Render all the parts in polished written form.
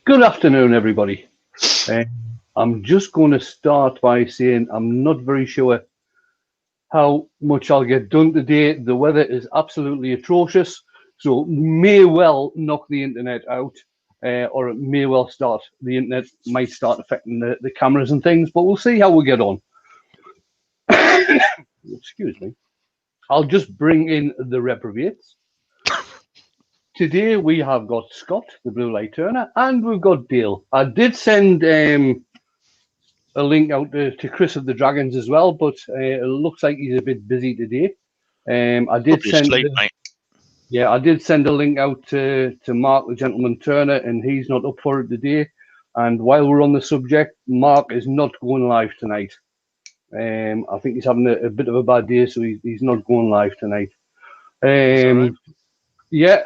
Good afternoon, everybody. Uh, I'm just going to start by saying I'm not very sure how much I'll get done today. The weather is absolutely atrocious, so it may well knock the internet out, or it may well start. The internet might start affecting the cameras and things, but we'll see how we get on. Excuse me. I'll just bring in the reprobates. Today we have got Scott, the blue light turner, and we've got Dale. I did send a link out to Chris of the Dragons as well, but it looks like he's a bit busy today. I did Probably send, asleep, mate. yeah, I did send a link out to Mark, the gentleman Turner, and he's not up for it today. And while we're on the subject, Mark is not going live tonight. I think he's having a bit of a bad day, so he's not going live tonight. Right. Yeah,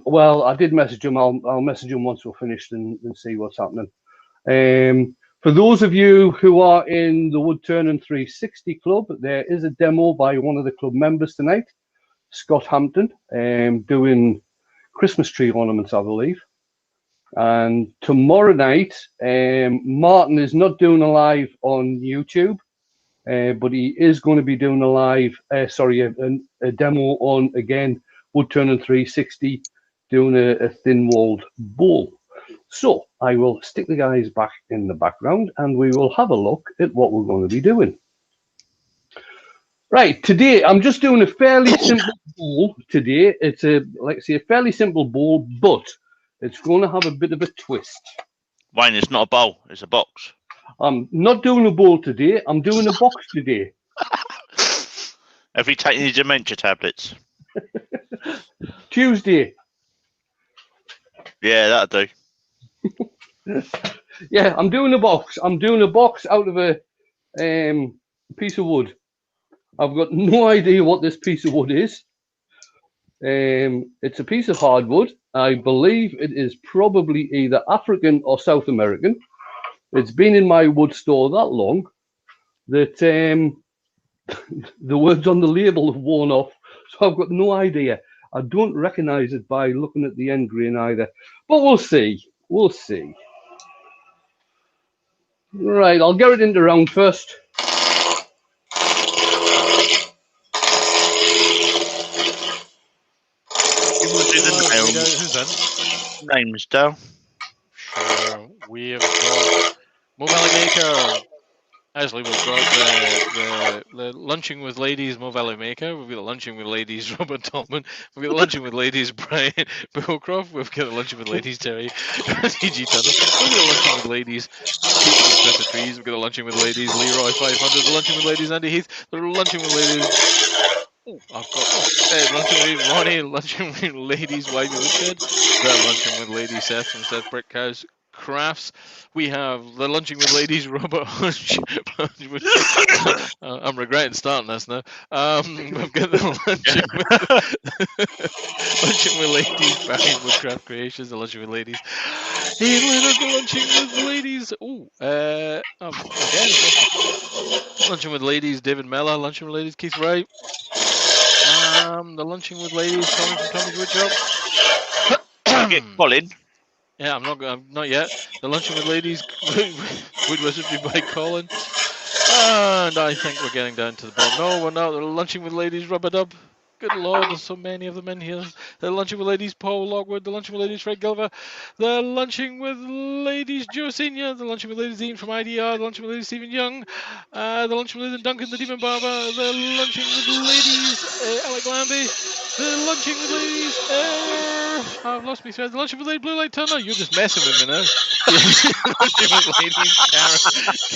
well, I did message him. I'll message him once we're finished and see what's happening. For those of you who are in the Wood Turning 360 Club, there is a demo by one of the club members tonight, Scott Hampton, doing Christmas tree ornaments, I believe. And tomorrow night, Martin is not doing a live on YouTube, but he is going to be doing a demo on, again, Wood Turning 360, doing a thin-walled bowl. So I will stick the guys back in the background and we will have a look at what we're going to be doing. Right, today I'm just doing a fairly simple bowl today. It's a fairly simple bowl, but it's going to have a bit of a twist. Wayne, it's not a bowl, it's a box. I'm not doing a bowl today, I'm doing a box today. Have you taken your dementia tablets? Tuesday. Yeah, that'll do. Yeah, I'm doing a box. I'm doing a box out of a piece of wood. I've got no idea what this piece of wood is. It's a piece of hardwood. I believe it is probably either African or South American. It's been in my wood store that long that the words on the label have worn off, so I've got no idea. I don't recognise it by looking at the end grain either, but we'll see. We'll see. Right, I'll get it into round first. Who's in? Names, Dale. Sure. We have got Move Alligator. Actually, we've got the Lunching with Ladies Move Maker. We've got the Lunching with Ladies Robert Topman. We've got the Lunching with Ladies Brian Bullcroft. We've got the Lunching with Ladies Terry TG Tunnel. We've got the Lunching with Ladies Pete from Trees. We've got the Lunching with Ladies Leroy 500. The Lunching with Ladies Andy Heath. The Lunching with Ladies. Oh, I've got Lunching with Ronnie. Lunching with Ladies Why You Said. The Lunching with Ladies Seth from Seth Brickhouse Crafts. We have the Lunching with Ladies Robert Hunch. I'm regretting starting this now. We've got the Lunching with Ladies Barry Woodcraft Creations. The Lunching with Ladies Ian Leonard. The Lunching with Ladies. Lunching with Ladies David Mellor. Lunching with Ladies Keith Wright. The Lunching with Ladies Colin from Tommy's Woodshop. Get Colin. Yeah, I'm not yet. The Lunching with Ladies Wood Wizardry by Colin. And I think we're getting down to the bottom. No, we're not. The Lunching with Ladies Rub-a-Dub. Good Lord, there's so many of them in here. The Lunching with Ladies Paul Lockwood. The Lunching with Ladies Fred Gilver. The Lunching with Ladies Joe Senior. The Lunching with Ladies Ian from IDR. The Lunching with Ladies Stephen Young. The Lunching with Ladies Duncan the Demon Barber. The Lunching with Ladies Alec Lambie. The Lunching with Ladies I've lost my thread. The Lunching with Ladies Blue Light Turner. You're just messing with me now. The Lunching with Ladies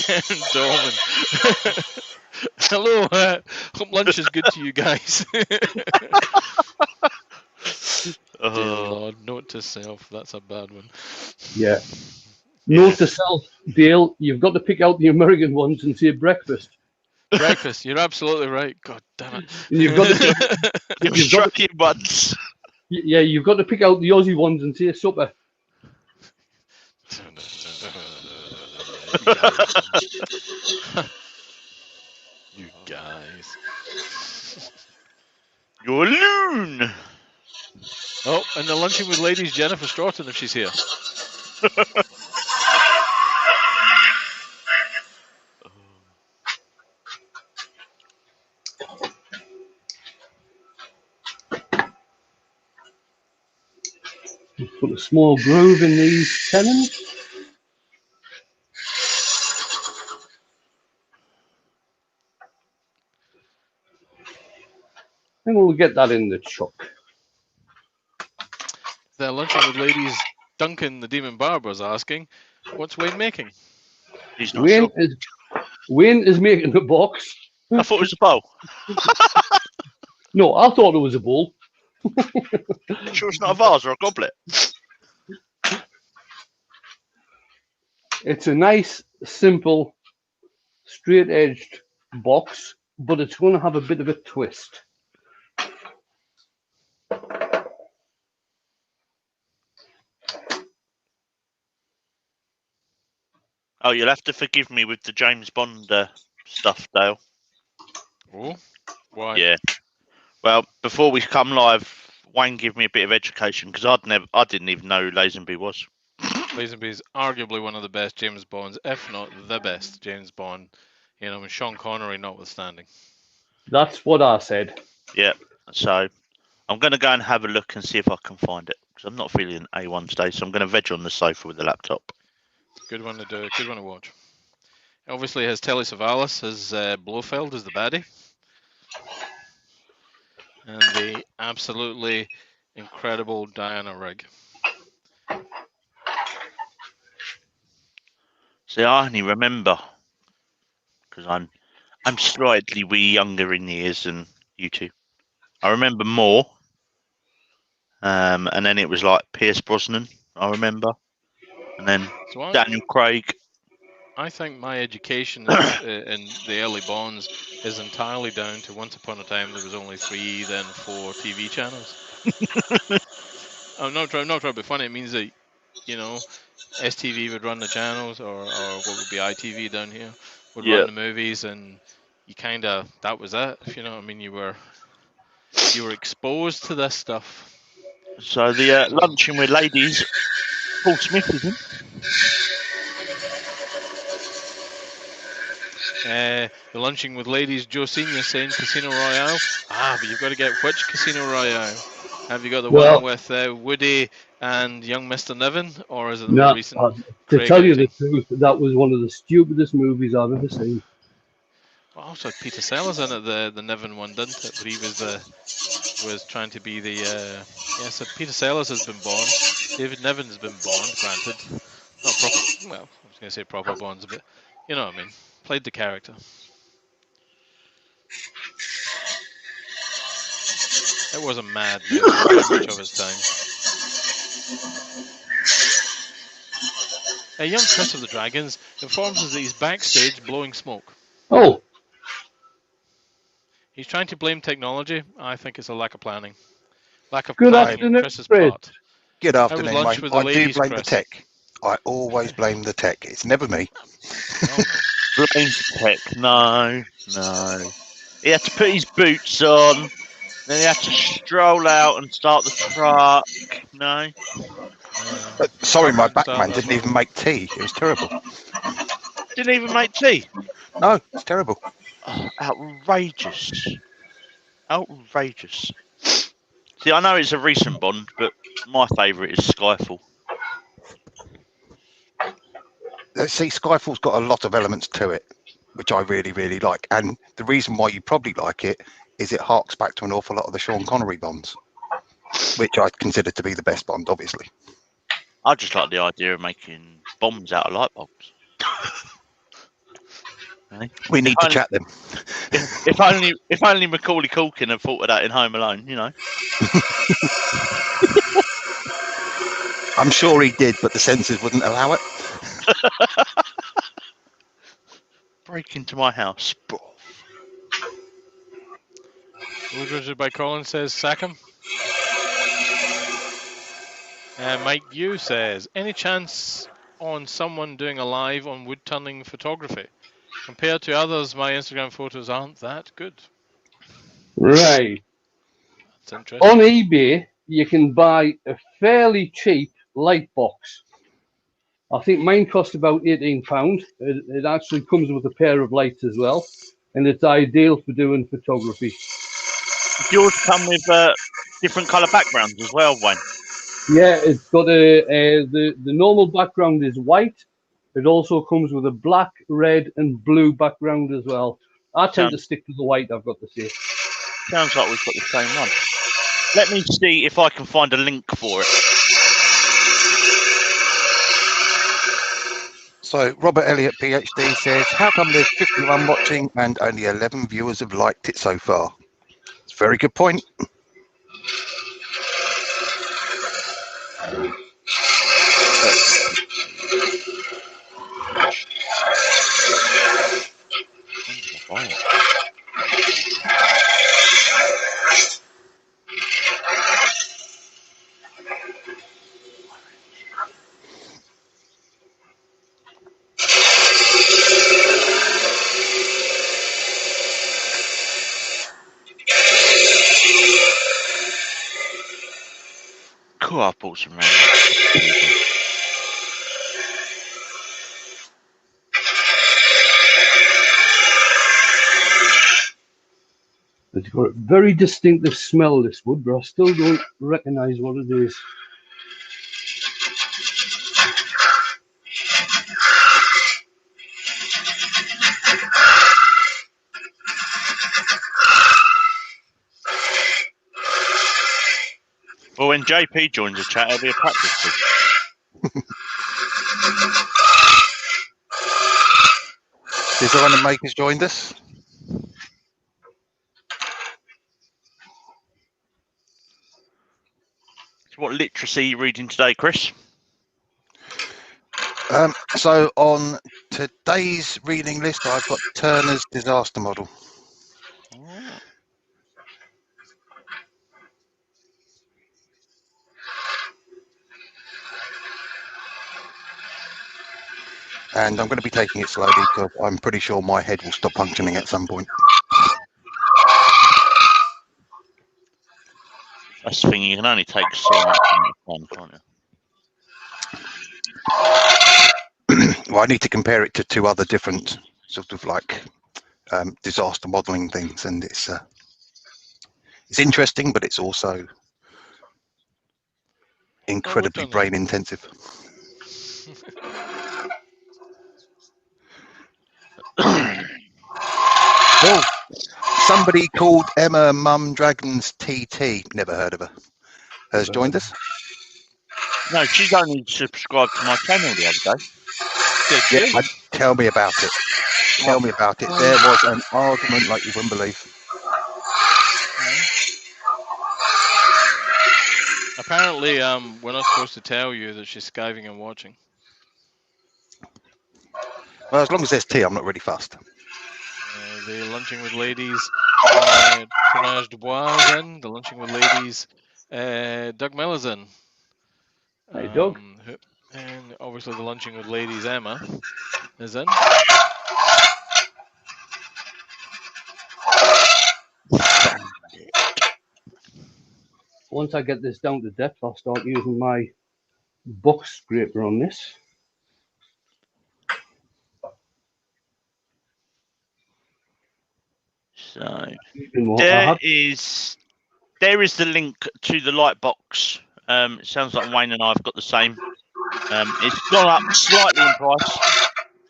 Karen Dolman. Hello, hope lunch is good to you guys. Dear Lord, note to self, that's a bad one. Yeah. Note to self, Dale, you've got to pick out the American ones and say breakfast. Breakfast, you're absolutely right. God damn it. You've got to You've struck him once. Yeah, you've got to pick out the Aussie ones and say supper. You guys. You're a loon. Oh, and the Lunching with Ladies Jennifer Stratton, if she's here. Put a small groove in these tenons. And we'll get that in the chuck. The Lunching with Ladies Duncan the Demon Barber's asking, what's Wayne making? He's not sure. Wayne is making the box. I thought it was a bowl. No, I thought it was a bowl. Sure it's not a vase or a goblet? It's a nice, simple, straight-edged box, but it's going to have a bit of a twist. Oh, you'll have to forgive me with the James Bond stuff, Dale. Oh, why? Yeah. Well, before we come live, Wayne gave me a bit of education because I didn't even know who Lazenby was. Lazenby is arguably one of the best James Bonds, if not the best James Bond. You know, with Sean Connery notwithstanding. That's what I said. Yeah. So I'm going to go and have a look and see if I can find it because I'm not feeling A1 today. So I'm going to veg on the sofa with the laptop. Good one to do. Good one to watch. Obviously, has Telly Savalas as Blofeld as the baddie. And the absolutely incredible Diana Rigg. See, I only remember because I'm slightly younger in years than you two. I remember more, and then it was like Pierce Brosnan. I remember, and then Daniel Craig. I think my education in the early Bonds is entirely down to once upon a time there was only 3, then 4 TV channels. I'm not trying to be funny. It means that, you know, STV would run the channels, or what would be ITV down here would run the movies, and you kind of, that was it. If you know what I mean, you were exposed to this stuff. So the Lunching with Ladies, Paul Smith is in. The Lunching with Ladies, Joe Senior saying Casino Royale. But you've got to get which Casino Royale? Have you got the one with Woody and young Mr. Niven, or is it the more recent? To tell you the truth, that was one of the stupidest movies I've ever seen. Well, also had Peter Sellers in it, the Niven one, didn't it? But he was trying to be the so Peter Sellers has been Bond. David Niven has been Bond, granted. Not proper, well, I was going to say proper Bonds, but you know what I mean. Played the character. It was a mad movie, very much of his time. A young Chris of the Dragons informs us that he's backstage blowing smoke. Oh. He's trying to blame technology. I think it's a lack of planning. Lack of Good planning afternoon, on Chris's Fred. part. Good afternoon, lunch mate. with the I do ladies, blame Chris. the tech. I always blame the tech. It's never me. Blame tech. No. He had to put his boots on. Then he had to stroll out and start the truck. No. Sorry, my backman didn't even make tea. It was terrible. Didn't even make tea. No, it's terrible. Oh, outrageous. Outrageous. See, I know it's a recent Bond, but my favourite is Skyfall. See, Skyfall's got a lot of elements to it, which I really, really like. And the reason why you probably like it is it harks back to an awful lot of the Sean Connery Bonds, which I consider to be the best Bond, obviously. I just like the idea of making bombs out of light bulbs. We need to chat them. If only Macaulay Culkin had thought of that in Home Alone, you know. I'm sure he did, but the censors wouldn't allow it. Break into my house. Woodridge by Colin says, sack him. Mike Yu says, any chance on someone doing a live on wood turning photography? Compared to others, my Instagram photos aren't that good. Right. That's interesting. On eBay, you can buy a fairly cheap light box. I think mine cost about £18. It actually comes with a pair of lights as well, and it's ideal for doing photography. Does yours come with different colour backgrounds as well, Wayne? Yeah, it's got the normal background is white. It also comes with a black, red, and blue background as well. I tend to stick to the white, I've got to say. Sounds like we've got the same one. Let me see if I can find a link for it. So Robert Elliott, PhD, says, how come there's 51 watching and only 11 viewers have liked it so far? It's a very good point. Cool, I bought some random. It's got a very distinctive smell, this wood, but I still don't recognise what it is. Well, when JP joins the chat, it'll be a practice too. Designer Makers joined us. So what literacy are you reading today, Chris? So on today's reading list, I've got Turner's Disaster Model. Oh. And I'm going to be taking it slowly because I'm pretty sure my head will stop functioning at some point. That's the thing, you can only take so much time, can't you? Well, I need to compare it to two other different sort of like disaster modelling things, and it's interesting, but it's also incredibly brain intensive. Well, somebody called Emma Mum Dragons TT, never heard of her, has joined us. No, she's only subscribed to my channel the other day. Yeah, tell me about it. Tell me about it. There was an argument like you wouldn't believe. Apparently, we're not supposed to tell you that she's skiving and watching. Well, as long as there's tea, I'm not really fussed. The Lunching with Ladies, Trinage Dubois is in. The Lunching with Ladies, Doug Miller's in. Hey, Doug. And obviously the Lunching with Ladies, Emma, is in. Once I get this down to depth, I'll start using my box scraper on this. So there is the link to the light box. It sounds like Wayne and I have got the same. It's gone up slightly in price.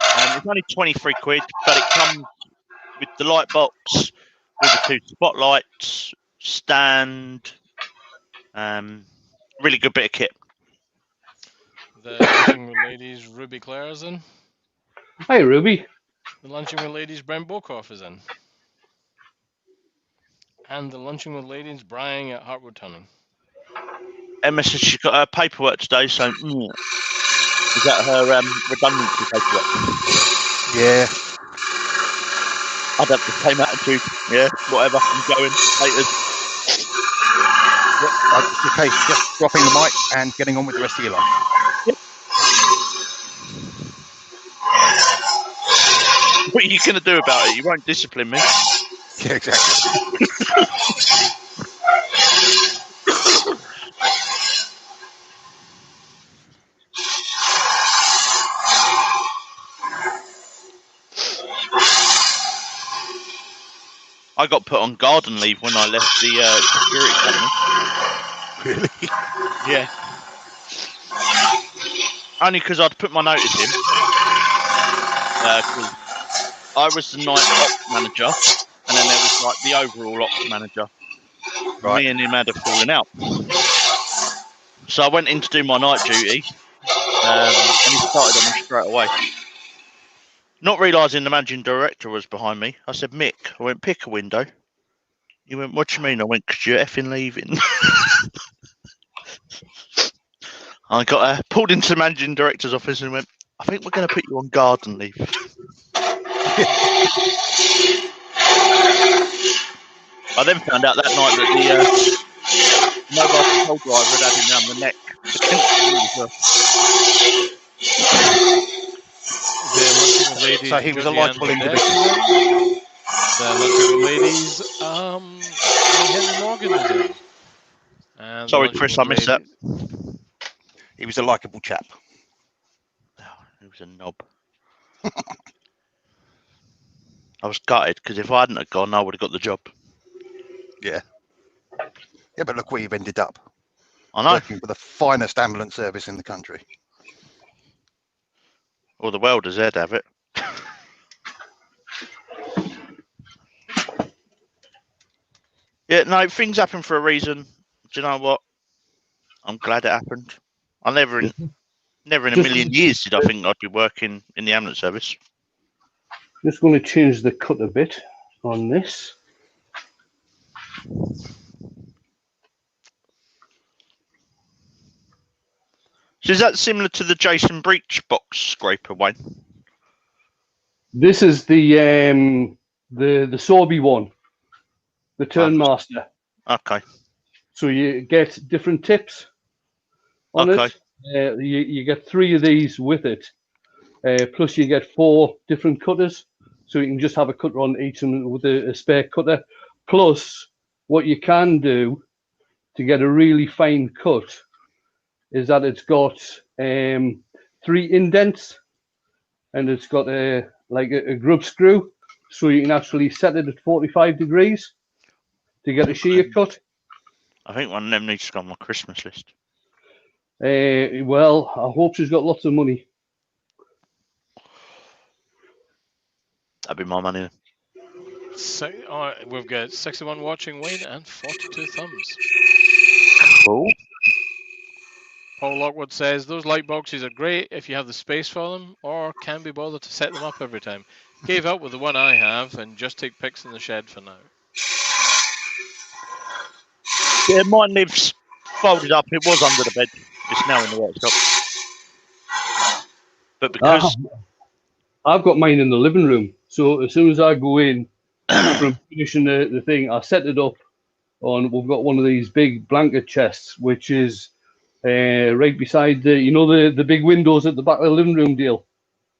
It's only 23 quid, but it comes with the light box, with the 2 spotlights, stand. Really good bit of kit. The Lunching with Ladies, Ruby Clare is in. Hi, Ruby. The Lunching with Ladies, Brent Bokoff is in. And the Lunching with Ladies, Brian at Hartwood Tunning. Emma says she's got her paperwork today, so is that her redundancy paperwork? Yeah. I'd have the same attitude. Yeah, whatever. I'm going. Later. It's the case, just dropping the mic and getting on with the rest of your life. Yep. What are you going to do about it? You won't discipline me. Yeah, exactly. I got put on garden leave when I left the security company. Really? Yeah. Only because I'd put my notice in. 'Cause I was the night ops manager, and then there was like the overall ops manager. Right. Me and him had a falling out. So I went in to do my night duty, and he started on me straight away. Not realising the managing director was behind me, I said, Mick, I went, pick a window. He went, what do you mean? I went, because you're effing leaving. I got pulled into the managing director's office and went, I think we're going to put you on garden leave. I then found out that night that the mobile patrol driver had him round the neck. So he was a likeable individual. The lunching ladies, Henry Morgan was in. And sorry, Chris, I missed that. He was a likeable chap. Oh, he was a knob. I was gutted because if I hadn't have gone, I would have got the job. Yeah. Yeah, but look where you've ended up. I know. Working for the finest ambulance service in the country. Well, the world has had have it. Yeah, no, things happen for a reason. Do you know what? I'm glad it happened. I never in a million years did I think I'd be working in the ambulance service. Just going to change the cut a bit on this. So is that similar to the Jason Breach box scraper, Wayne? This is the Sorby one, the Turnmaster. Okay. So you get different tips on it. You get 3 of these with it. Plus you get 4 different cutters. So you can just have a cutter on each and with a spare cutter. Plus what you can do to get a really fine cut is that it's got 3 indents and it's got a grub screw. So you can actually set it at 45 degrees to get a shear cut. I think one of them needs to go on my Christmas list. Well, I hope she's got lots of money. That'd be my money. So, we've got 61 watching Wayne and 42 thumbs. Cool. Paul Lockwood says, those light boxes are great if you have the space for them or can be bothered to set them up every time. Gave up with the one I have and just take pics in the shed for now. Yeah, mine lives folded up. It was under the bed. It's now in the workshop. But because I've got mine in the living room, so as soon as I go in from finishing the thing, I set it up on. We've got one of these big blanket chests, which is right beside the big windows at the back of the living room deal.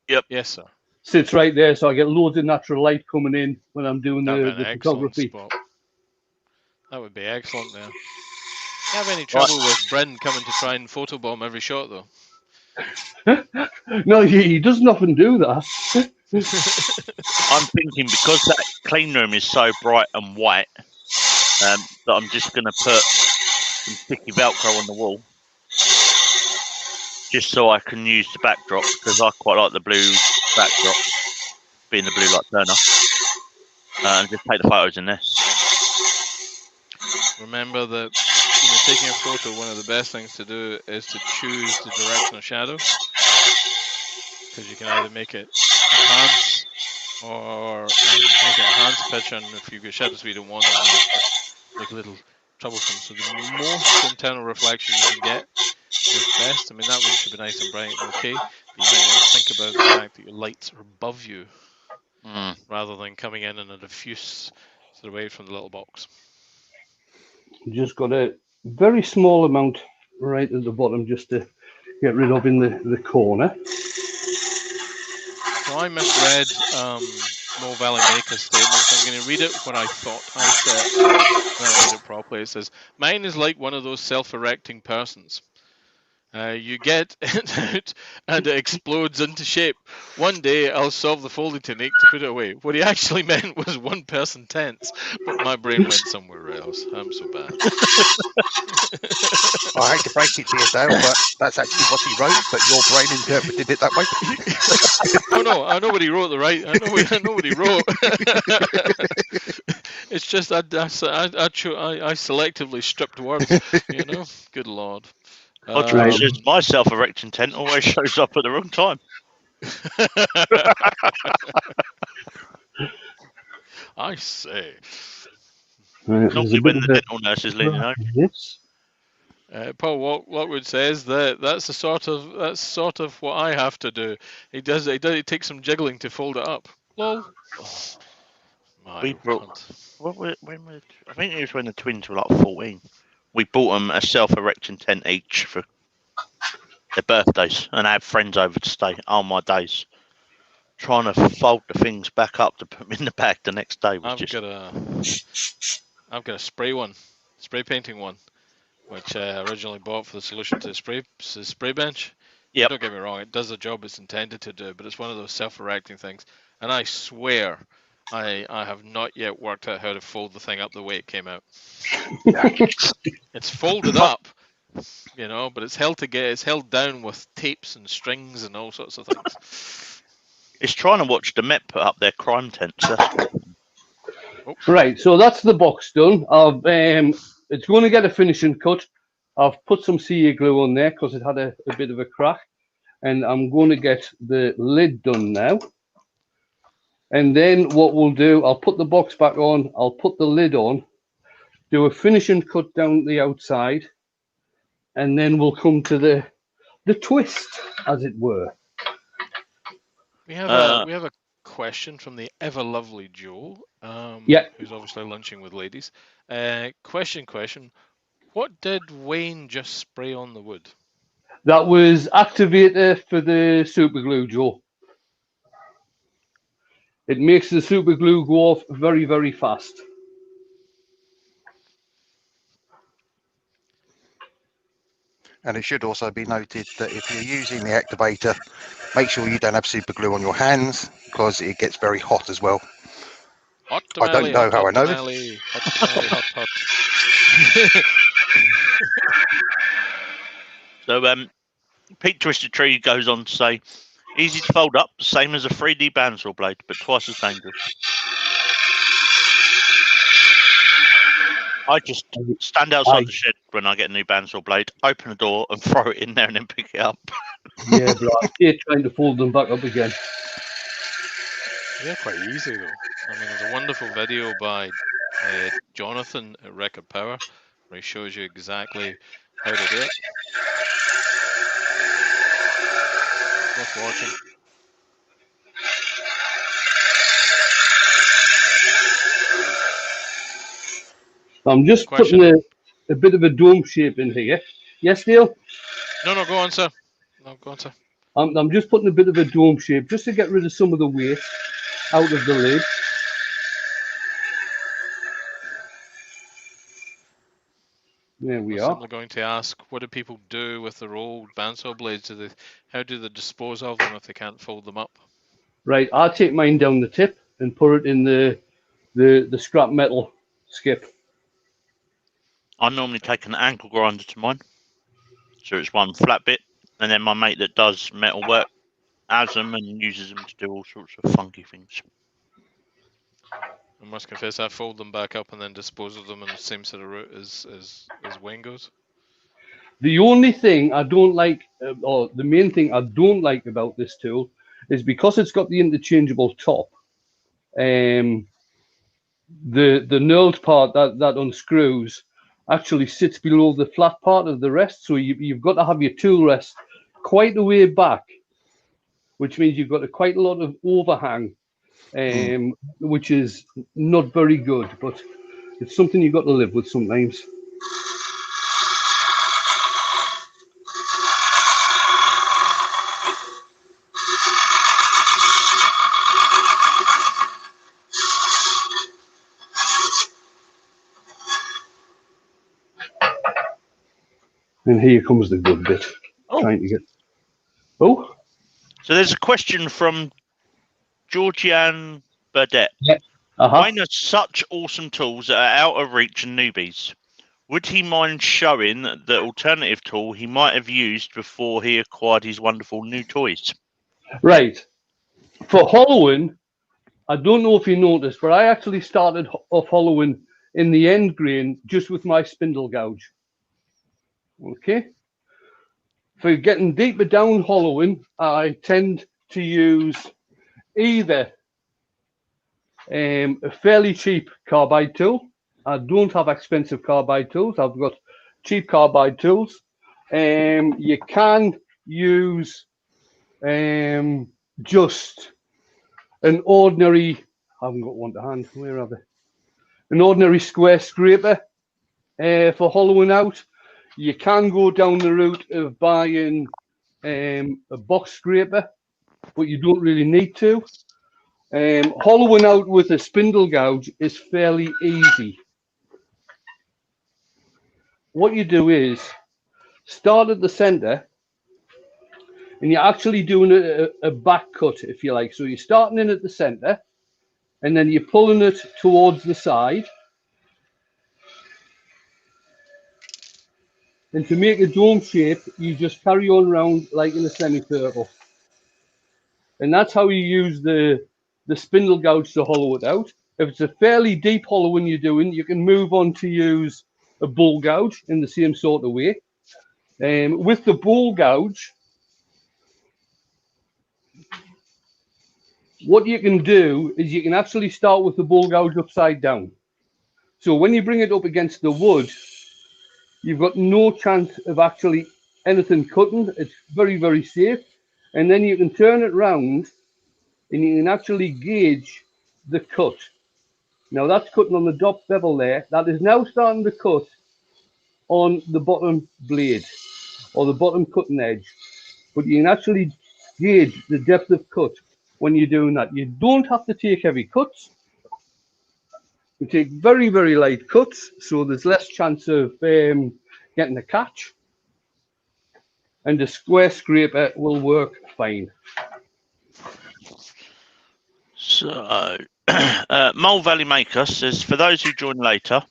Yep. Yes, sir. Sits right there, so I get loads of natural light coming in when I'm doing the photography. Spot. That would be excellent there. You have any trouble with Bryn coming to try and photobomb every shot, though? No, he doesn't often do that. I'm thinking because that clean room is so bright and white that I'm just going to put some sticky Velcro on the wall just so I can use the backdrop because I quite like the blue backdrop, being the blue light turner, and just take the photos in there. Remember that when you're taking a photo, one of the best things to do is to choose the direction of shadow, because you can either make it enhance or make it enhance picture, and if you get shadows we don't want them, make a little troublesome. So the most internal reflection you can get is best. I mean, that room should be nice and bright, okay, but you might want to think about the fact that your lights are above you rather than coming in a diffuse sort of away from the little box. Just got a very small amount right at the bottom just to get rid of in the corner. So I misread Mo Valley Maker's statement, so I'm going to read it what I thought I said. I'll read it properly. It says, mine is like one of those self-erecting persons. You get it out and it explodes into shape. One day I'll solve the folding technique to put it away. What he actually meant was one-person tents, but my brain went somewhere else. I'm so bad. I hate to break it to you, Dale, but that's actually what he wrote, but your brain interpreted it that way. Oh no, I know what he wrote. I know what he wrote. It's just I selectively stripped words. You know, good lord. Says my self-erecting tent always shows up at the wrong time. I say. Normally when the dental nurse is leaning over. Yes. Paul Lockwood says that's sort of what I have to do. He takes some jiggling to fold it up. Lol. We brought. I think it was when the twins were like 14. We bought them a self-erecting tent each for their birthdays, and I had friends over to stay. Oh my days! Trying to fold the things back up to put them in the bag the next day was I've got a spray painting one, which I originally bought for the solution to the spray bench. Yeah. Don't get me wrong, it does the job it's intended to do, but it's one of those self-erecting things, and I swear I have not yet worked out how to fold the thing up the way it came out. It's folded up, you know, but it's held down with tapes and strings and all sorts of things. It's trying to watch the Met put up their crime tents. Right, so that's the box done. It's going to get a finishing cut. I've put some CA glue on there because it had a bit of a crack, and I'm going to get the lid done now. And then what we'll do, I'll put the box back on, I'll put the lid on, do a finishing cut down the outside, and then we'll come to the twist, as it were. We have a question from the ever lovely Joe, who's obviously lunching with ladies. Question. What did Wayne just spray on the wood? That was activator for the super glue, Joe. It makes the super glue go off very, very fast. And it should also be noted that if you're using the activator, make sure you don't have super glue on your hands because it gets very hot as well. Hot I don't know how I know this. Hot. So Pete Twisted Tree goes on to say, easy to fold up, same as a 3D bandsaw blade, but twice as dangerous. I just stand outside the shed when I get a new bandsaw blade, open the door and throw it in there and then pick it up. Yeah, but I'm trying to fold them back up again. They're quite easy though. I mean, there's a wonderful video by Jonathan at Record Power where he shows you exactly how to do it. Worth watching. I'm just putting a bit of a dome shape in here. Yes, Dale? No, go on, sir. I'm just putting a bit of a dome shape just to get rid of some of the weight out of the lid. There we are. I'm going to ask, what do people do with their old bandsaw blades? How do they dispose of them if they can't fold them up? Right, I take mine down the tip and put it in the scrap metal skip. I normally take an ankle grinder to mine, so it's one flat bit, and then my mate that does metal work has them and uses them to do all sorts of funky things. I must confess, I fold them back up and then dispose of them in the same sort of route as Wayne goes. The only thing I don't like, or the main thing I don't like about this tool, is because it's got the interchangeable top. The knurled part that unscrews actually sits below the flat part of the rest, so you've got to have your tool rest quite a way back, which means you've got quite a lot of overhang, which is not very good, but it's something you've got to live with sometimes. And here comes the good bit. trying to get. Oh. So there's a question from Georgianne Burdett. Yeah. Wayne has such awesome tools that are out of reach and newbies. Would he mind showing the alternative tool he might have used before he acquired his wonderful new toys? Right. For hollowing, I don't know if you noticed, but I actually started off hollowing in the end grain just with my spindle gouge. Okay. For getting deeper down hollowing, I tend to use either a fairly cheap carbide tool. I don't have expensive carbide tools. I've got cheap carbide tools. You can use just an ordinary, I haven't got one to hand, where are they? An ordinary square scraper for hollowing out. You can go down the route of buying a box scraper, but you don't really need to. Hollowing out with a spindle gouge is fairly easy. What you do is start at the center, and you're actually doing a back cut, if you like. So you're starting in at the center, and then you're pulling it towards the side. And to make a dome shape, you just carry on around like in a semicircle. And that's how you use the spindle gouge to hollow it out. If it's a fairly deep hollowing you're doing, you can move on to use a bull gouge in the same sort of way. With the bull gouge, what you can do is you can actually start with the bull gouge upside down. So when you bring it up against the wood, you've got no chance of actually anything cutting. It's very, very safe. And then you can turn it round and you can actually gauge the cut. Now that's cutting on the top bevel there. That is now starting to cut on the bottom blade or the bottom cutting edge. But you can actually gauge the depth of cut when you're doing that. You don't have to take heavy cuts. You take very, very light cuts, so there's less chance of getting a catch. And the square scraper will work fine. So, Mole Valley Maker says, for those who join later,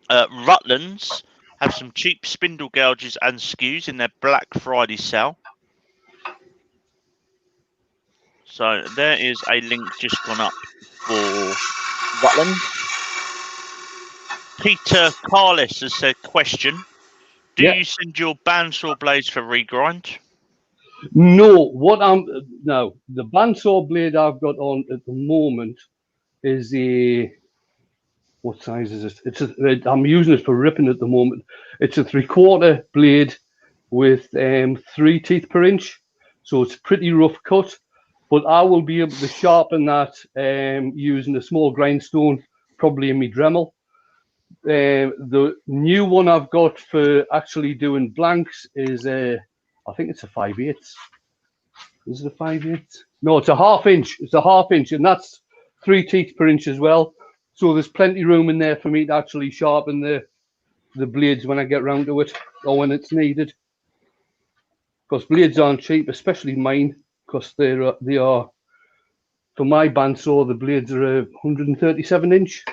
Rutland's have some cheap spindle gouges and skews in their Black Friday sale. So there is a link just gone up for Rutland. Peter Carlis has said, question, do you send your bandsaw blades for regrind? No, the bandsaw blade I've got on at the moment is what size is it? I'm using it for ripping at the moment. It's a 3/4 blade with 3 teeth per inch, so it's pretty rough cut. But I will be able to sharpen that using a small grindstone, probably in my Dremel. The new one I've got for actually doing blanks is I think it's a 5/8. Is it a 5/8? No, it's a 1/2 inch. It's a 1/2 inch, and that's 3 teeth per inch as well. So there's plenty of room in there for me to actually sharpen the blades when I get round to it or when it's needed. Because blades aren't cheap, especially mine, because they are for my bandsaw, the blades are 137 inch.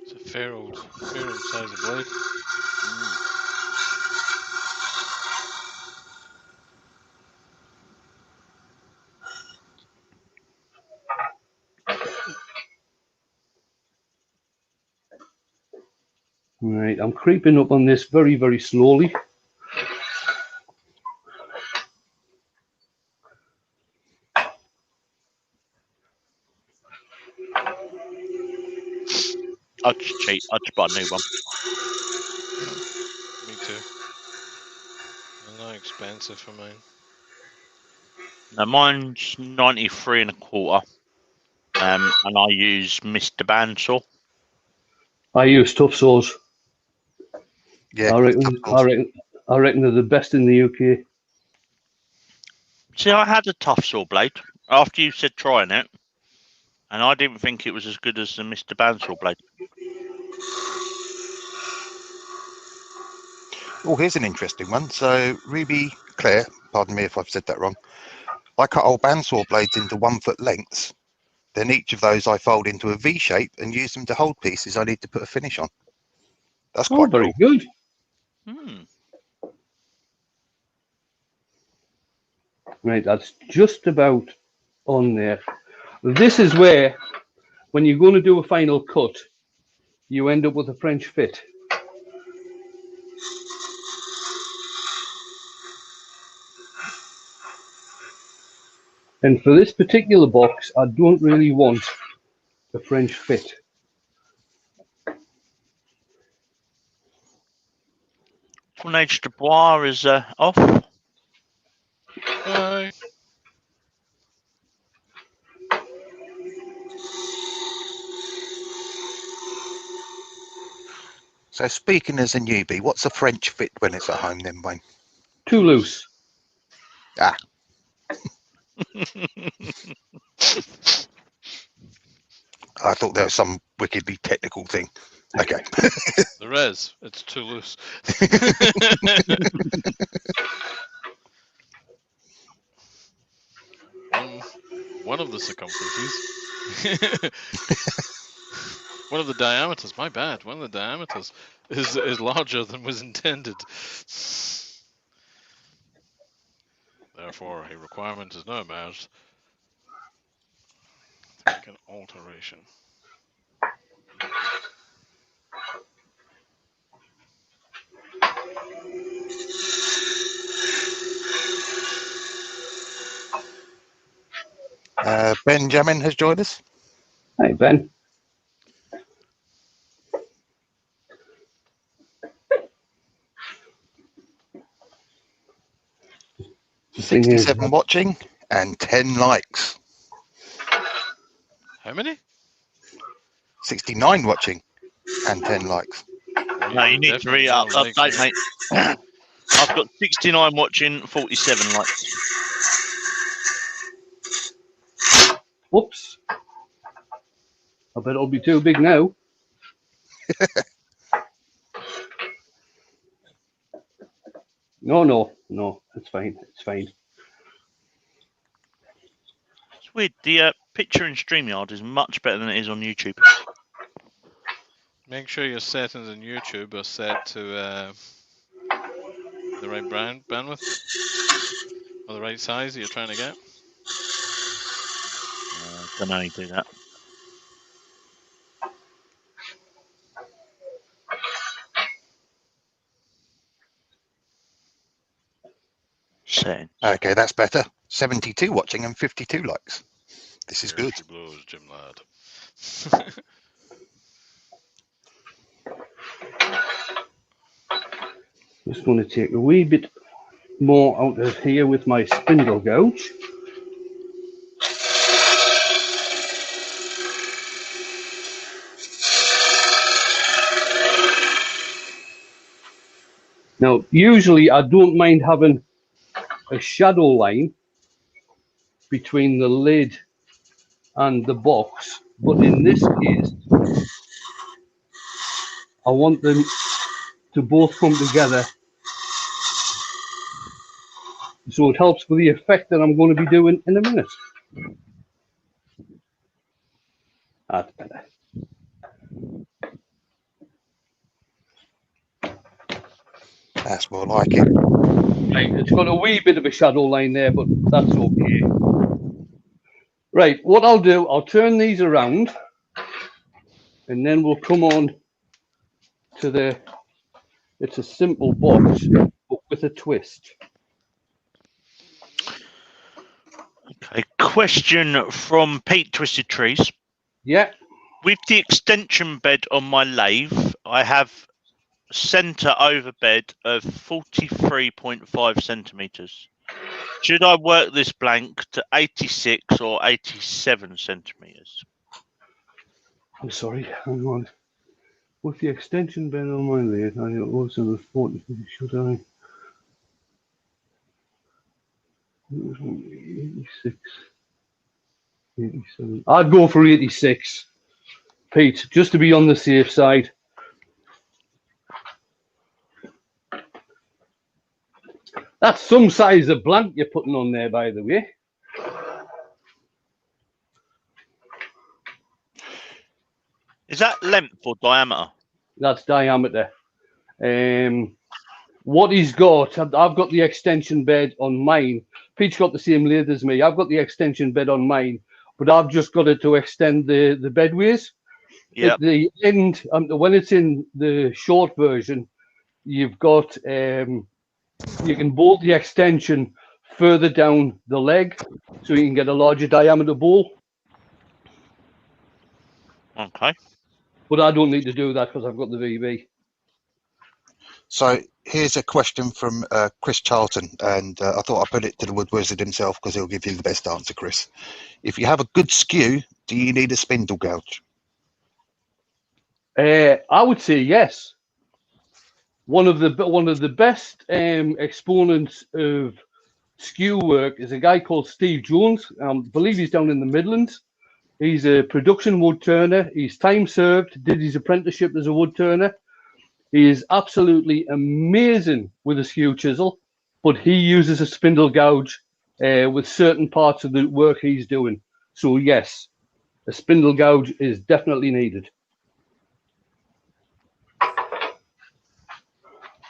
It's a fair old size of blade. Right, I'm creeping up on this very, very slowly. I'd just cheat. I'd just buy a new one. Me too. They're not expensive for mine. Now mine's 93 1/4. And I use Mr. Bandsaw. I use tough saws. Yeah, I reckon they're the best in the UK. See, I had a tough saw blade after you said trying it, and I didn't think it was as good as the Mr. Bandsaw blade. Oh, here's an interesting one. So Ruby Claire, pardon me if I've said that wrong. I cut old bandsaw blades into 1 foot lengths. Then each of those I fold into a V shape and use them to hold pieces I need to put a finish on. That's quite very cool. good. Right, that's just about on there. This is where, when you're going to do a final cut, you end up with a French fit. And for this particular box, I don't really want a French fit. Tournage de Bois is off. Bye. So speaking as a newbie, what's a French fit when it's at home then, Wayne? Too loose. Ah. I thought there was some wickedly technical thing. Okay. The res, it's too loose. one of the circumferences. One of the diameters, my bad. One of the diameters is larger than was intended. Therefore, a requirement is no match to make an alteration. Benjamin has joined us. Hey, Ben. The thing is, 67 watching and 10 likes. How many? 69 watching and 10 likes. Well, No, you need to definitely more likes, update, right? mate. I've got 69 watching, 47 likes. whoops. I bet it'll be too big now. No, it's fine. It's fine. It's weird. The picture in StreamYard is much better than it is on YouTube. Make sure your settings on YouTube are set to the right bandwidth or the right size that you're trying to get. Don't know how you do that. Settings. Okay, that's better. 72 watching and 52 likes. This is good. Blows, Jim lad. Just going to take a wee bit more out of here with my spindle gouge. Now, usually I don't mind having a shadow line between the lid and the box, but in this case, I want them to both come together. So it helps with the effect that I'm going to be doing in a minute. That's better. That's more like it. Right, it's got a wee bit of a shadow line there, but that's okay. Right, what I'll do, I'll turn these around and then we'll come on to the, it's a simple box, but with a twist. Okay, question from Pete Twisted Trees. Yeah. With the extension bed on my lathe, I have centre over bed of 43.5 centimetres. Should I work this blank to 86 or 87 centimetres? I'm sorry, hang on. With the extension bed on my lathe, I also was 40, should I? 86, 87. I'd go for 86, Pete, just to be on the safe side. That's some size of blank you're putting on there, by the way. Is that length or diameter? That's diameter. What he's got, I've got the extension bed on mine. Pete's got the same lathe as me. I've got the extension bed on mine, but I've just got it to extend the bedways. Yeah. At the end, when it's in the short version, you've got you can bolt the extension further down the leg, so you can get a larger diameter bowl. Okay. But I don't need to do that because I've got the VB. So here's a question from Chris Charlton, and I thought I'd put it to the wood wizard himself because he'll give you the best answer, Chris. If you have a good skew, do you need a spindle gouge? I would say yes. One of the best exponents of skew work is a guy called Steve Jones. I believe he's down in the Midlands. He's a production wood turner. He's time served, did his apprenticeship as a wood turner. He is absolutely amazing with a skew chisel, but he uses a spindle gouge with certain parts of the work he's doing. So yes, a spindle gouge is definitely needed.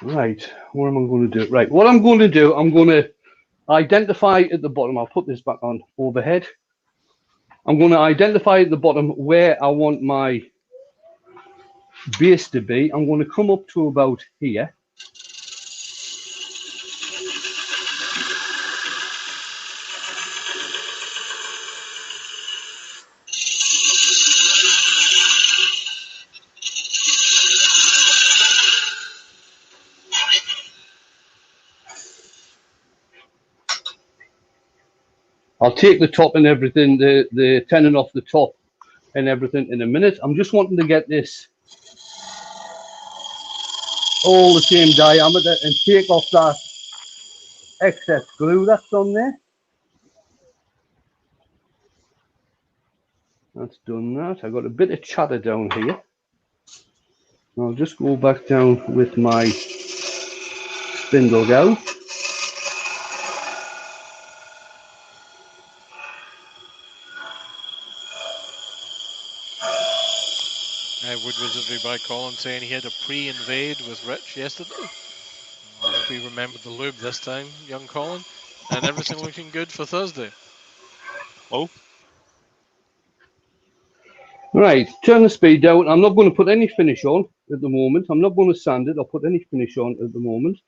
Right, what am I going to do? Right, what I'm going to do, I'm going to identify at the bottom. I'll put this back on overhead. I'm going to identify at the bottom where I want my base to be. I'm going to come up to about here. I'll take the top and everything, the tenon off the top and everything in a minute. I'm just wanting to get this all the same diameter and take off that excess glue that's on there. That's done that. I've got a bit of chatter down here. I'll just go back down with my spindle gouge. Wood Wizardry by Colin saying he had a pre-invade with Rich yesterday. I hope he remembered the lube this time, young Colin. And everything looking good for Thursday. Oh. Right, turn the speed down. I'm not going to put any finish on at the moment. I'm not going to sand it or put any finish on at the moment.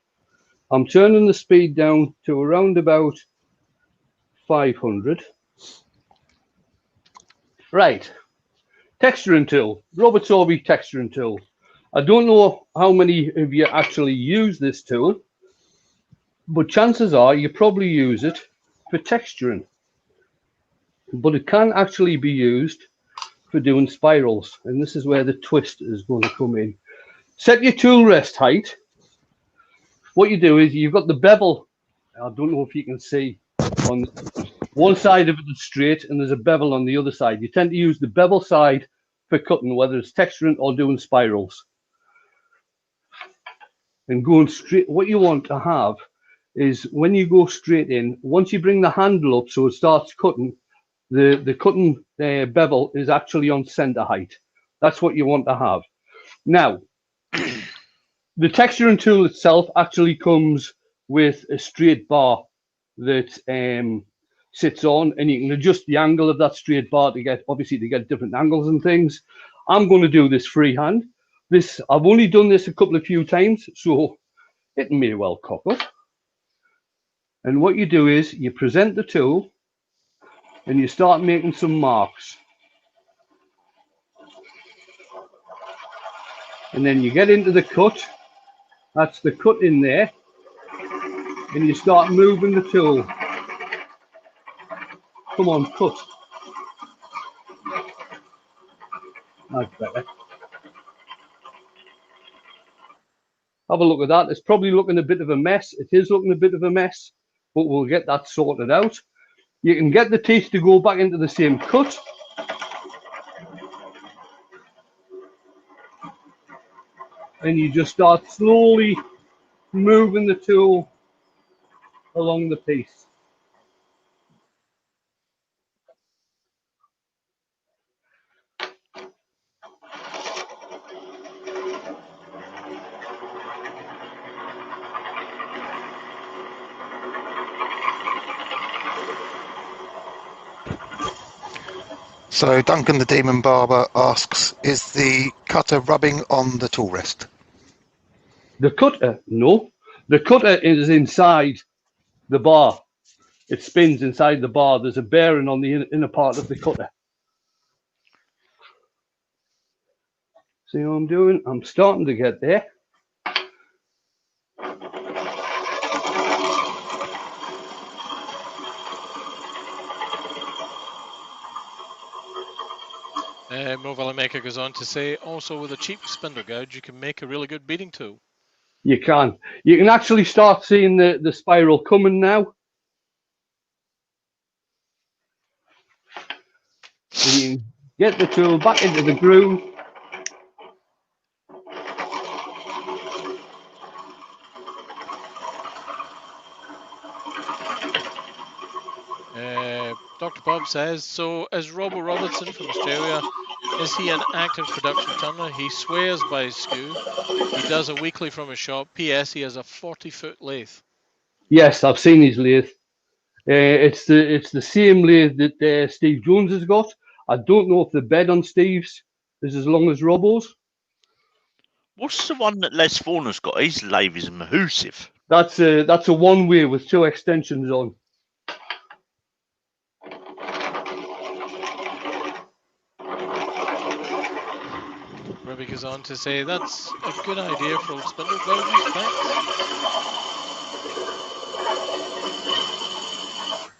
I'm turning the speed down to around about 500. Right, texturing tool, Robert Sorby texturing tool. I don't know how many of you actually use this tool, but chances are you probably use it for texturing. But it can actually be used for doing spirals, and this is where the twist is going to come in. Set your tool rest height. What you do is you've got the bevel. I don't know if you can see on one side of it is straight and there's a bevel on the other side. You tend to use the bevel side for cutting, whether it's texturing or doing spirals. And going straight, what you want to have is when you go straight in, once you bring the handle up so it starts cutting, the cutting bevel is actually on center height. That's what you want to have. Now, the texturing tool itself actually comes with a straight bar that sits on, and you can adjust the angle of that straight bar to get, obviously, to get different angles and things. I'm going to do this freehand. I've only done this a few times, so it may well cock up. And what you do is you present the tool and you start making some marks. And then you get into the cut. That's the cut in there. And you start moving the tool. Come on, cut. That's better. Have a look at that. It's probably looking a bit of a mess. It is looking a bit of a mess, but we'll get that sorted out. You can get the teeth to go back into the same cut. And you just start slowly moving the tool along the piece. So Duncan the Demon Barber asks, is the cutter rubbing on the tool rest? The cutter, no. The cutter is inside the bar. It spins inside the bar. There's a bearing on the inner part of the cutter. See what I'm doing? I'm starting to get there. Mobile Maker goes on to say, also with a cheap spindle gouge, you can make a really good beading tool. You can. You can actually start seeing the spiral coming now. And you can get the tool back into the groove. Dr. Bob says, so is Robbo Robertson from Australia, is he an active production turner? He swears by his SKU. He does a weekly from his shop. P.S. He has a 40-foot lathe. Yes, I've seen his lathe. It's the same lathe that Steve Jones has got. I don't know if the bed on Steve's is as long as Robbo's. What's the one that Les Fauna's got? His lathe is massive. That's a one-way with 2 extensions on. Ruby goes on to say, that's a good idea for spindle gouges, thanks.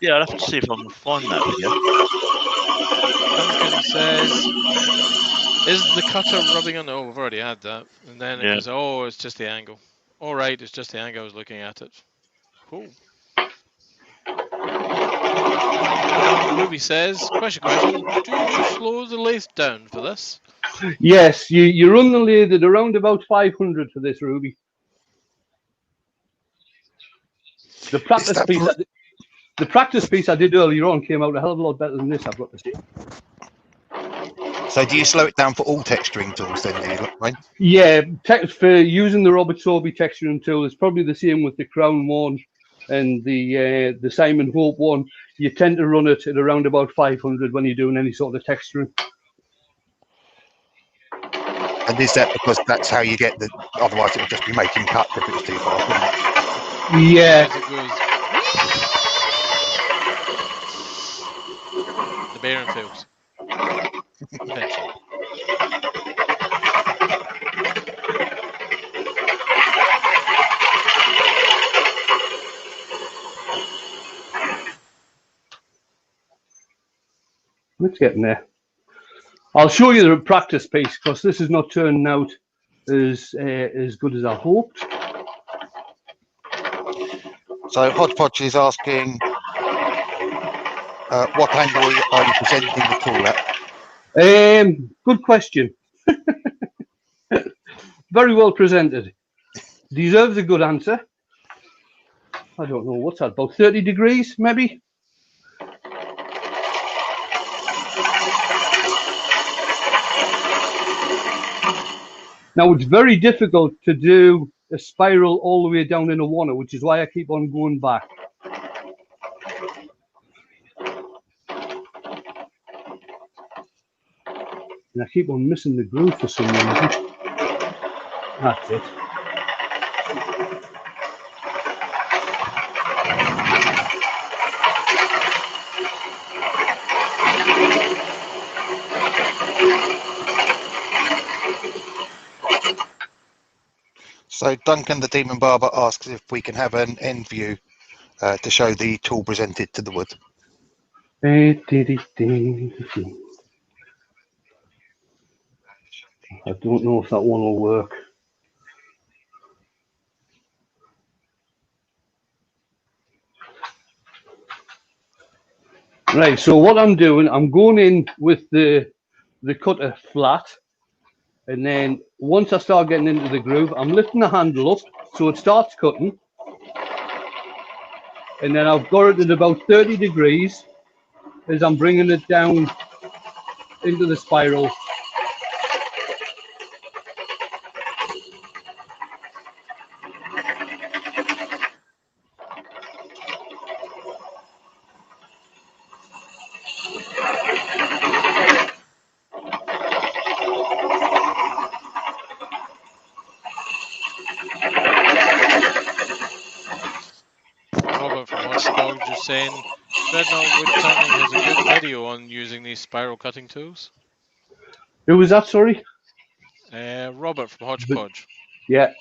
Yeah, I'll have to see if I can find that video. Duncan says, is the cutter rubbing on? Oh, we've already had that. And then it goes, oh, it's just the angle. All right, it's just the angle I was looking at it. Cool. Ruby says, question, do you slow the lathe down for this? Yes, you run the lathe at around about 500 for this, Ruby. The practice piece I did earlier on came out a hell of a lot better than this, I've got to say. So do you slow it down for all texturing tools then, do you, Wayne? Yeah, for using the Robert Sorby texturing tool, it's probably the same with the Crown one and the Simon Hope one. You tend to run it at around about 500 when you're doing any sort of texturing. And is that because that's how you get the, otherwise it would just be making cuts if it was too fast, wouldn't it? Yeah. The bearing fails. Eventually. It's getting there. I'll show you the practice piece because this is not turning out as good as I hoped. So Hodgepodge is asking, what angle are you presenting the tool at? Good question. Very well presented. Deserves a good answer. I don't know, what's that, about 30 degrees maybe? Now it's very difficult to do a spiral all the way down in a oneer, which is why I keep on going back. And I keep on missing the groove for some reason. That's it. So Duncan the Demon Barber asks if we can have an end view to show the tool presented to the wood. I don't know if that one will work. Right, so what I'm doing, I'm going in with the cutter flat, and then once I start getting into the groove, I'm lifting the handle up so it starts cutting. and then I've got it at about 30 degrees as I'm bringing it down into the spiral. Robert from Hodgepodge just saying, Dreadnought Wood Turning has a good video on using these spiral cutting tools. Who was that, sorry? Robert from Hodgepodge. Yeah.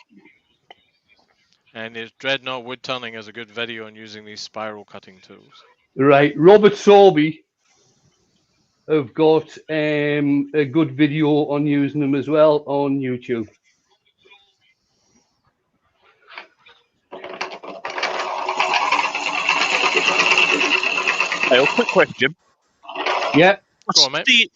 And his Dreadnought Wood Turning has a good video on using these spiral cutting tools. Right. Robert Sorby have got a good video on using them as well on YouTube. Hey, quick question. Yeah. Go on, mate.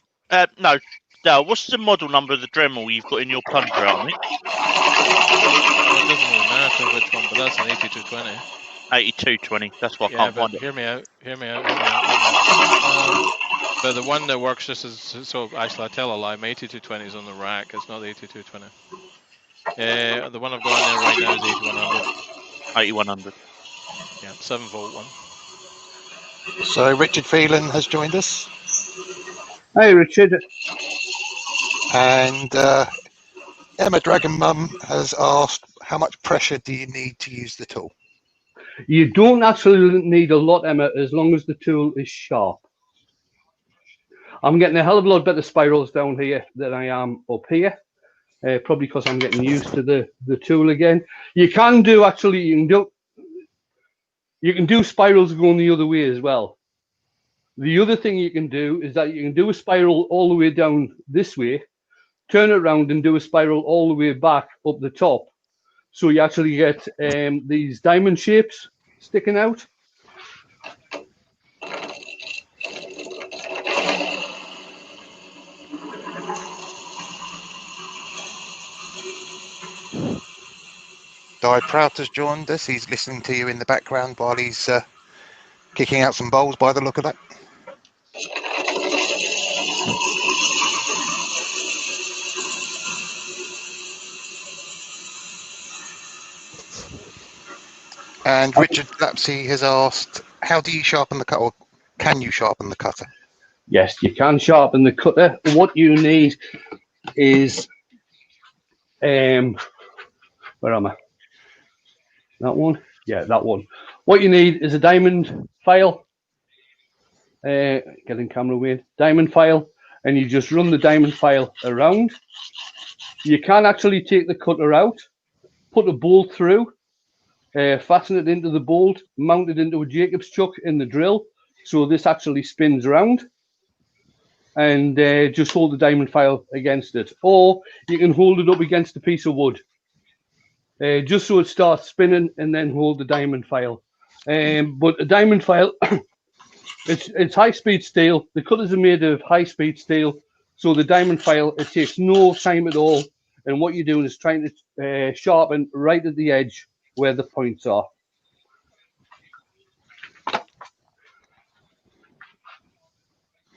What's the model number of the Dremel you've got in your plunger out, mate? Well, it doesn't really matter which one, but that's an 8220. 8220. That's why I can't find it. Hear me out. But the one that works just as so. Actually, I tell a lie. My 8220 is on the rack. It's not the 8220. The one I've got in there right now is 8100. 8100. Yeah, 7-volt one. So Richard Phelan has joined us, Hey, Richard. and Emma Dragon Mum has asked, how much pressure do you need to use the tool? You don't actually need a lot, Emma, as long as the tool is sharp. I'm getting a hell of a lot better spirals down here than I am up here. Probably because I'm getting used to the tool again. You can do spirals going the other way as well. The other thing you can do is that you can do a spiral all the way down this way, turn it around and do a spiral all the way back up the top. So you actually get these diamond shapes sticking out. Di Prout has joined us. He's listening to you in the background while he's kicking out some bowls by the look of that. And Richard Lapsey has asked, how do you sharpen the cutter, or can you sharpen the cutter? Yes, you can sharpen the cutter. What you need is, where am I? That one? Yeah, that one. What you need is a diamond file. Getting camera away. Diamond file, and you just run the diamond file around. You can actually take the cutter out, put a bolt through, fasten it into the bolt, mount it into a Jacob's chuck in the drill, so this actually spins around, and just hold the diamond file against it. Or you can hold it up against a piece of wood, just so it starts spinning, and then hold the diamond file. But a diamond file, it's high-speed steel. The cutters are made of high-speed steel, so the diamond file, it takes no time at all. And what you're doing is trying to sharpen right at the edge where the points are.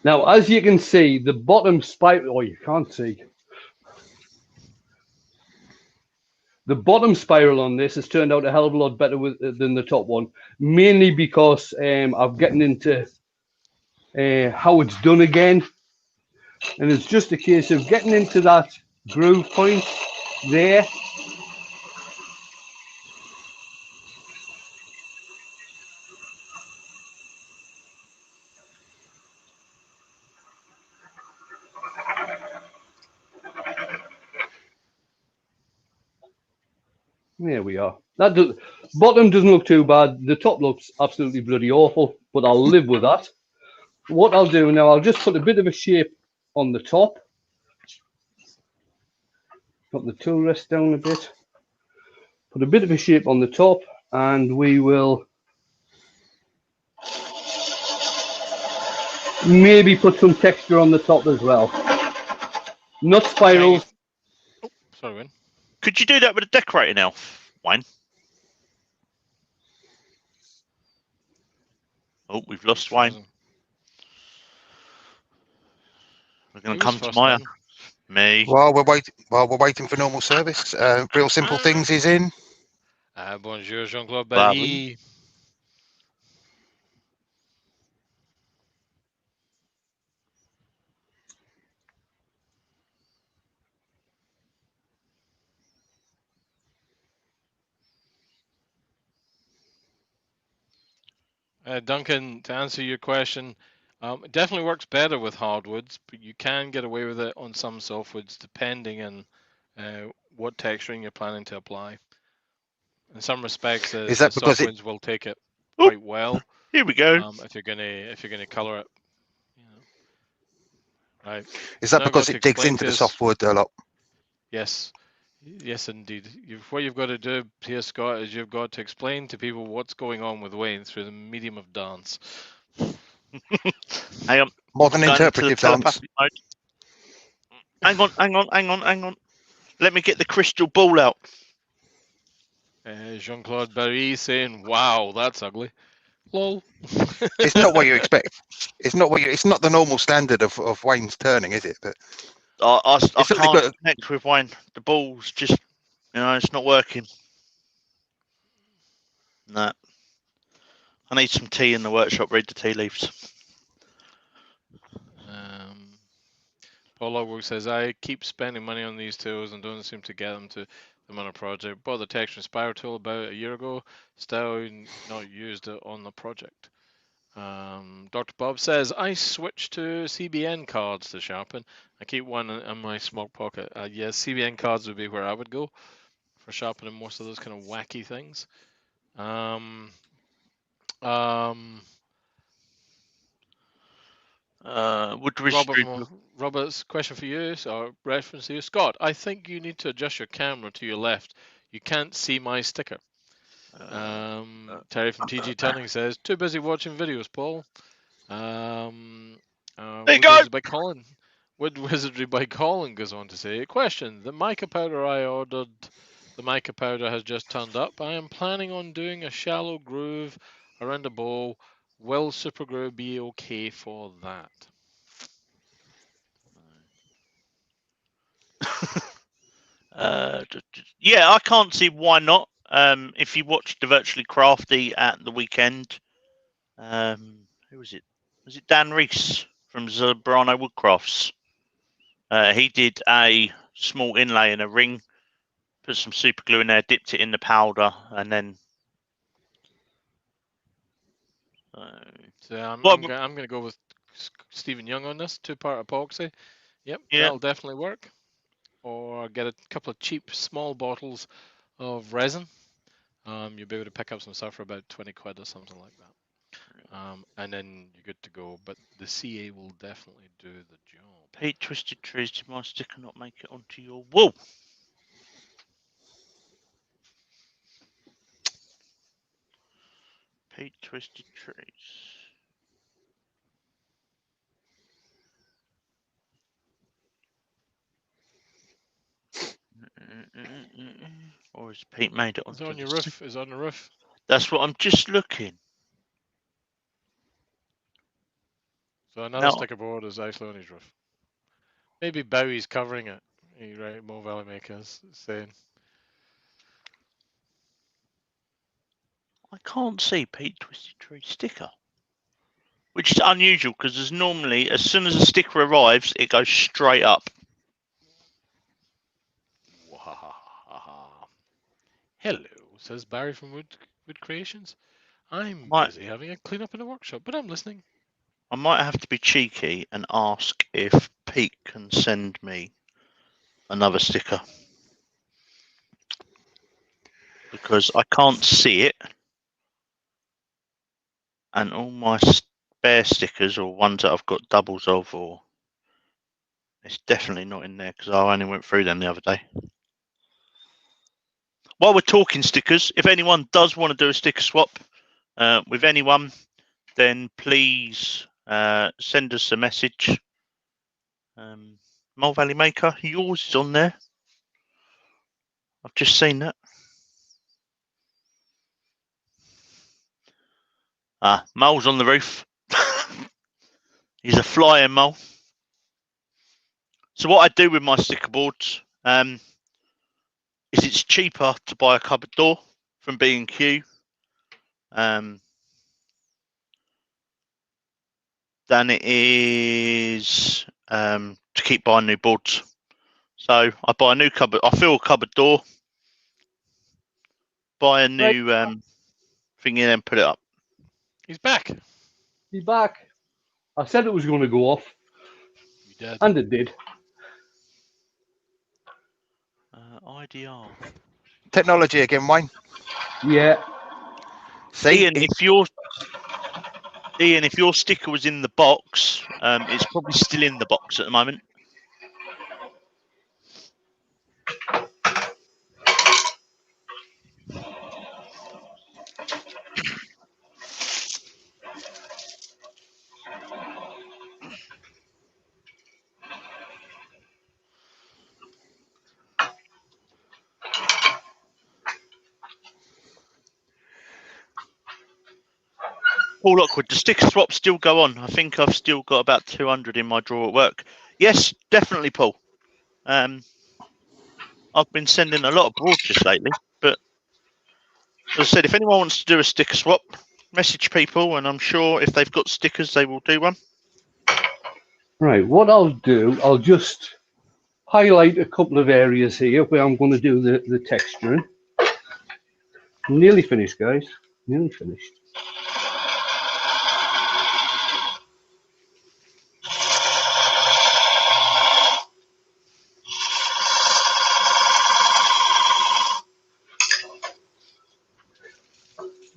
Now, as you can see, the bottom spiral, you can't see. The bottom spiral on this has turned out a hell of a lot better than the top one, mainly because I'm getting into how it's done again. And it's just a case of getting into that groove point there. There we are. Bottom doesn't look too bad. The top looks absolutely bloody awful, but I'll live with that. What I'll do now, I'll just put a bit of a shape on the top. Put the tool rest down a bit. Put a bit of a shape on the top, and we will maybe put some texture on the top as well. Not spirals. Oh, sorry, Wayne. Could you do that with a decorating elf, Wayne? Oh, we've lost Wayne. We're going to come to first Maya. in. Me. While we're waiting for normal service, Real Simple Things is in. Bonjour, Jean-Claude Bravo. Barry. Duncan, to answer your question, it definitely works better with hardwoods, but you can get away with it on some softwoods depending on what texturing you're planning to apply. In some respects, the softwoods will take it quite well. Here we go. If you're gonna color it, right. Is that because it digs into the softwood a lot? Yes. Yes, indeed. What you've got to do here, Scott, is you've got to explain to people what's going on with Wayne through the medium of dance. Hang on. Modern interpretive dance. Hang on. Let me get the crystal ball out. Jean-Claude Barry saying, "Wow, that's ugly." Lol. It's not what you expect. It's not the normal standard of Wayne's turning, is it? But I can't connect with Wayne. The ball's just, it's not working. No. I need some tea in the workshop. Read the tea leaves. Paul Logwood says, "I keep spending money on these tools and don't seem to get them to them on a project. Bought the Texture Inspire tool about a year ago. Still not used it on the project." Dr. Bob says, "I switched to CBN cards to sharpen. I keep one in my smock pocket." Yes, CBN cards would be where I would go for sharpening most of those kind of wacky things. Robert's question for you, or reference to you, Scott. I think you need to adjust your camera to your left. You can't see my sticker. Terry from TG Turning says, "Too busy watching videos, Paul." There you go. Wood Wizardry by Colin goes on to say, "Question: the mica powder I ordered, the mica powder has just turned up. I am planning on doing a shallow groove around the bowl. Will super glue be okay for that?" Yeah, I can't see why not. If you watched the Virtually Crafty at the weekend, who was it? Was it Dan Reese from Zebrano Woodcrafts? He did a small inlay in a ring, put some super glue in there, dipped it in the powder, and then. So I'm going to go with Stephen Young on this 2-part epoxy. Yep, that'll definitely work. Or get a couple of cheap small bottles of resin. You'll be able to pick up some stuff for about 20 quid or something like that. And then you're good to go. But the CA will definitely do the job. Pete Twisted Trees, did my sticker not make it onto your wall? Pete Twisted Trees. Or has Pete made it onto Is it on your roof? Is it on the roof? That's what I'm just looking. So another sticker board is actually on his roof. Maybe Bowie's covering it. Right, Mo Valley Makers saying. I can't see Pete Twisted Tree sticker, which is unusual because there's normally, as soon as a sticker arrives, it goes straight up. Hello, says Barry from Wood Creations. I'm busy having a clean up in the workshop, but I'm listening. I might have to be cheeky and ask if Pete can send me another sticker, because I can't see it, and all my spare stickers or ones that I've got doubles of, or it's definitely not in there because I only went through them the other day. While we're talking stickers, if anyone does want to do a sticker swap with anyone, then please send us a message. Mole Valley Maker, yours is on there. I've just seen that. Mole's on the roof. He's a flying mole. So what I do with my sticker boards is it's cheaper to buy a cupboard door from B&Q than it is to keep buying new boards. So I buy a new cupboard. I fill a cupboard door, buy a new thing in, and put it up. He's back. He's back. I said it was going to go off. You did. And it did. IDR. Technology again, Wayne. Yeah. See, Ian, if your sticker was in the box, it's probably still in the box at the moment. Paul Lockwood, the sticker swaps still go on. I think I've still got about 200 in my drawer at work. Yes, definitely, Paul. I've been sending a lot abroad just lately, but as I said, if anyone wants to do a sticker swap, message people, and I'm sure if they've got stickers, they will do one. Right, what I'll do, I'll just highlight a couple of areas here where I'm going to do the texturing. Nearly finished, guys. Nearly finished.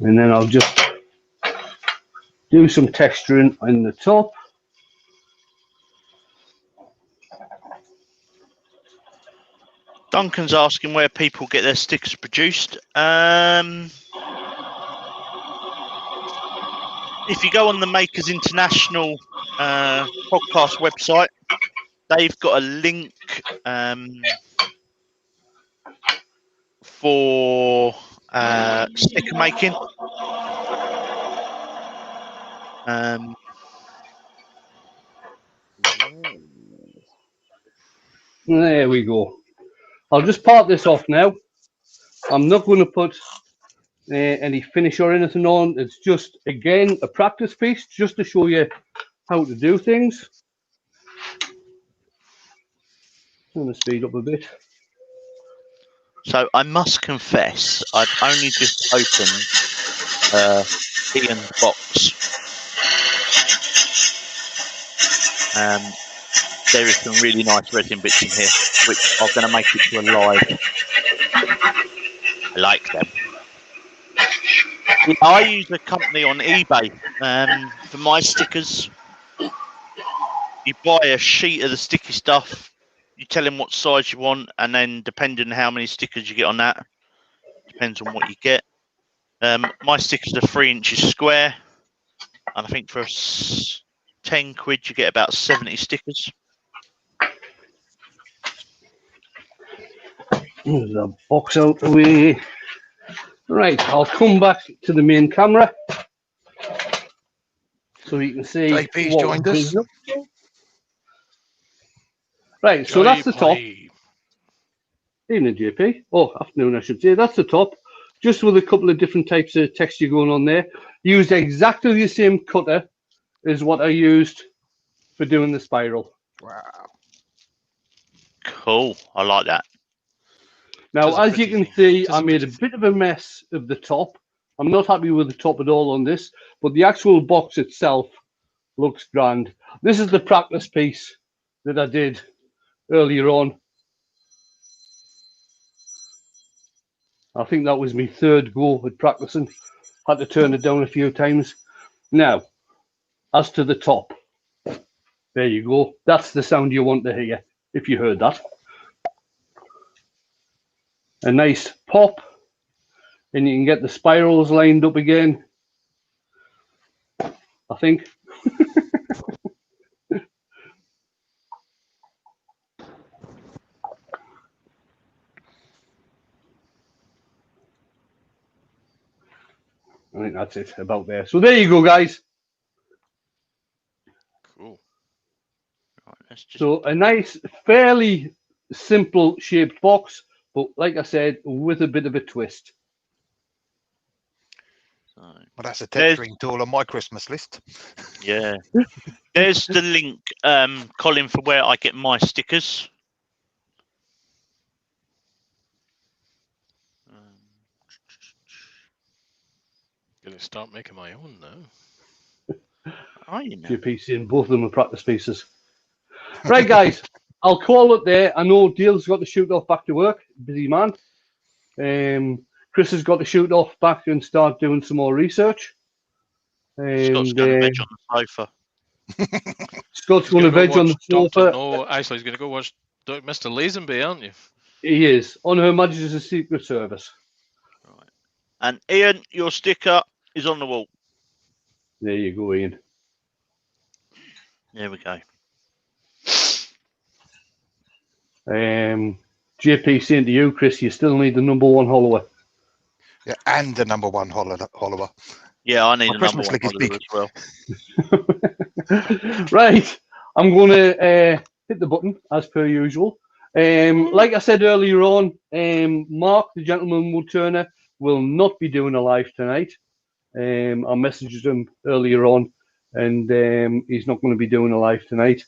And then I'll just do some texturing in the top. Duncan's asking where people get their stickers produced. If you go on the Makers International podcast website, they've got a link for sticker making. There we go. I'll just part this off now. I'm not going to put any finish or anything on. It's just, again, a practice piece just to show you how to do things. I'm going to speed up a bit. So I must confess, I've only just opened Ian's box. There is some really nice resin bits in here, which are going to make it to a live. I like them. I use a company on eBay for my stickers. You buy a sheet of the sticky stuff, you tell them what size you want, and then depending on how many stickers you get on that, depends on what you get. My stickers are 3 inches square, and I think for 10 quid you get about 70 stickers. There's a box out the way. Right, I'll come back to the main camera so you can see JP's what joined us. Right, so that's the top. Evening, JP. Oh, afternoon, I should say. That's the top. Just with a couple of different types of texture going on there. Used exactly the same cutter as what I used for doing the spiral. Wow. Cool. I like that. Now, as you can see, I made a bit of a mess of the top. I'm not happy with the top at all on this, but the actual box itself looks grand. This is the practice piece that I did earlier on. I think that was my third go at practicing. Had to turn it down a few times. Now, as to the top, there you go. That's the sound you want to hear, if you heard that. A nice pop, and you can get the spirals lined up again, I think. I think that's it about there. So there you go, guys. Cool. Right, let's just... So a nice, fairly simple shaped box, but like I said, with a bit of a twist. Well, that's a texturing tool on my Christmas list. Yeah. There's the link, Colin, for where I get my stickers. Gonna start making my own now. Are you now? GPC and both of them are practice pieces. Right, guys, I'll call it there. I know Dale's got to shoot off back to work, busy man. Chris has got to shoot off back and start doing some more research. Scott's going to veg on the sofa. Scott's going to veg on the sofa. No, actually, he's going to go watch Mr. Lazenby, aren't you? He is on Her Majesty's Secret Service. Right. And Ian, your sticker is on the wall. There you go, Ian. There we go. JP saying to you, Chris, you still need the #1 Holloway. Yeah, and the #1 Hollower. Yeah, I need My a Christmas #1 list is Hollower big. as well. Right, I'm going to hit the button as per usual. Like I said earlier on, Mark, the gentleman Woodturner, will not be doing a live tonight. I messaged him earlier on, and he's not going to be doing a live tonight.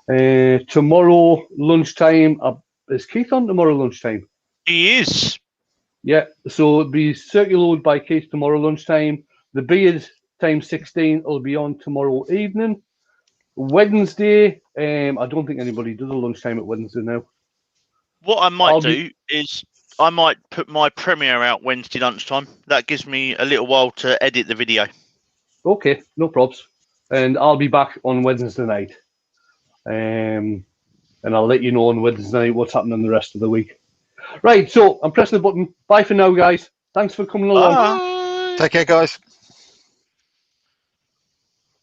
Tomorrow lunchtime, is Keith on tomorrow lunchtime? He is. Yeah, so it'll be circulated by Keith tomorrow lunchtime. The Beard times 16 will be on tomorrow evening. Wednesday, I don't think anybody does a lunchtime at Wednesday now. What I might do is I might put my premiere out Wednesday lunchtime. That gives me a little while to edit the video. Okay, no probs. And I'll be back on Wednesday night. And I'll let you know on Wednesday night what's happening the rest of the week. Right, so I'm pressing the button. Bye for now, guys. Thanks for coming along. Bye. Take care, guys.